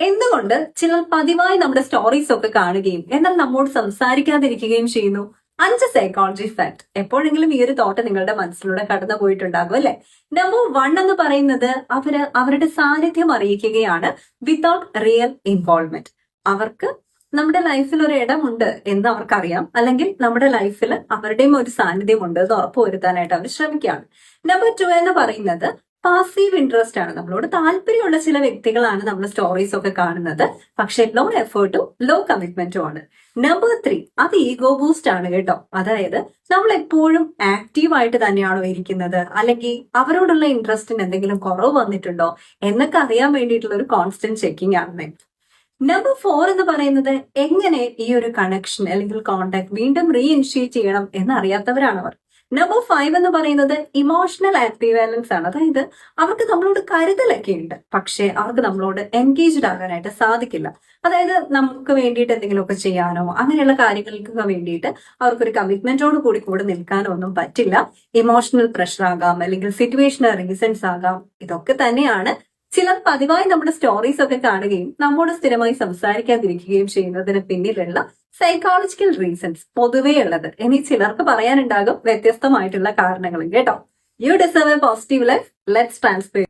എന്തുകൊണ്ട് ചിലർ പതിവായി നമ്മുടെ സ്റ്റോറീസ് ഒക്കെ കാണുകയും എന്നാൽ നമ്മോട് സംസാരിക്കാതിരിക്കുകയും ചെയ്യുന്നു? 5 സൈക്കോളജി ഫാക്ട്. എപ്പോഴെങ്കിലും ഈ ഒരു തോട്ട് നിങ്ങളുടെ മനസ്സിലൂടെ കടന്നു പോയിട്ടുണ്ടാകും അല്ലെ? നമ്പർ 1 എന്ന് പറയുന്നത് അവരുടെ സാന്നിധ്യം അറിയിക്കുകയാണ് വിത്തൗട്ട് റിയൽ ഇൻവോൾവ്മെന്റ്. അവർക്ക് നമ്മുടെ ലൈഫിൽ ഒരു ഇടമുണ്ട് എന്ന് അവർക്കറിയാം, അല്ലെങ്കിൽ നമ്മുടെ ലൈഫിൽ അവരുടെയും ഒരു സാന്നിധ്യം ഉണ്ട് എന്ന് ഉറപ്പുവരുത്താനായിട്ട് അവർ ശ്രമിക്കുകയാണ്. നമ്പർ 2 എന്ന് പറയുന്നത് പാസീവ് ഇൻട്രസ്റ്റ് ആണ്. നമ്മളോട് താല്പര്യമുള്ള ചില വ്യക്തികളാണ് നമ്മുടെ സ്റ്റോറീസ് ഒക്കെ കാണുന്നത്, പക്ഷെ ലോ എഫേർട്ടും ലോ കമ്മിറ്റ്മെന്റും ആണ്. നമ്പർ 3 അത് ഈഗോ ബൂസ്റ്റ് ആണ് കേട്ടോ. അതായത് നമ്മൾ എപ്പോഴും ആക്റ്റീവ് ആയിട്ട് തന്നെയാണോ ഇരിക്കുന്നത്, അല്ലെങ്കിൽ അവരോടുള്ള ഇൻട്രസ്റ്റിന് എന്തെങ്കിലും കുറവ് വന്നിട്ടുണ്ടോ എന്നൊക്കെ അറിയാൻ വേണ്ടിയിട്ടുള്ള ഒരു കോൺസ്റ്റന്റ് ചെക്കിംഗ് ആണ്. നമ്പർ 4 എന്ന് പറയുന്നത് എങ്ങനെ ഈ ഒരു കണക്ഷൻ അല്ലെങ്കിൽ കോണ്ടാക്ട് വീണ്ടും റീഇനിഷ്യേറ്റ് ചെയ്യണം എന്ന് അറിയാത്തവരാണ് അവർ. നമ്പർ 5 എന്ന് പറയുന്നത് ഇമോഷണൽ ആംബിവാലൻസ് ആണ്. അതായത് അവർക്ക് നമ്മളോട് കരുതലൊക്കെ ഉണ്ട്, പക്ഷെ അവർക്ക് നമ്മളോട് എൻഗേജ്ഡ് ആകാനായിട്ട് സാധിക്കില്ല. അതായത് നമുക്ക് വേണ്ടിയിട്ട് എന്തെങ്കിലുമൊക്കെ ചെയ്യാനോ അങ്ങനെയുള്ള കാര്യങ്ങൾക്കൊക്കെ വേണ്ടിയിട്ട് അവർക്കൊരു കമ്മിറ്റ്മെന്റോട് കൂടെ നിൽക്കാനോ ഒന്നും പറ്റില്ല. ഇമോഷണൽ പ്രഷർ ആകാം, അല്ലെങ്കിൽ സിറ്റുവേഷണൽ റീസൺസ് ആകാം. ഇതൊക്കെ തന്നെയാണ് ചിലർ പതിവായി നമ്മുടെ സ്റ്റോറീസ് ഒക്കെ കാണുകയും നമ്മോട് സ്ഥിരമായി സംസാരിക്കാതിരിക്കുകയും ചെയ്യുന്നതിന് പിന്നിലുള്ള സൈക്കോളജിക്കൽ റീസൺസ് പൊതുവേ ഉള്ളത്. ഇനി ചിലർക്ക് പറയാനുണ്ടാകും വ്യത്യസ്തമായിട്ടുള്ള കാരണങ്ങളും കേട്ടോ. U deserve A positive life. Let's transfer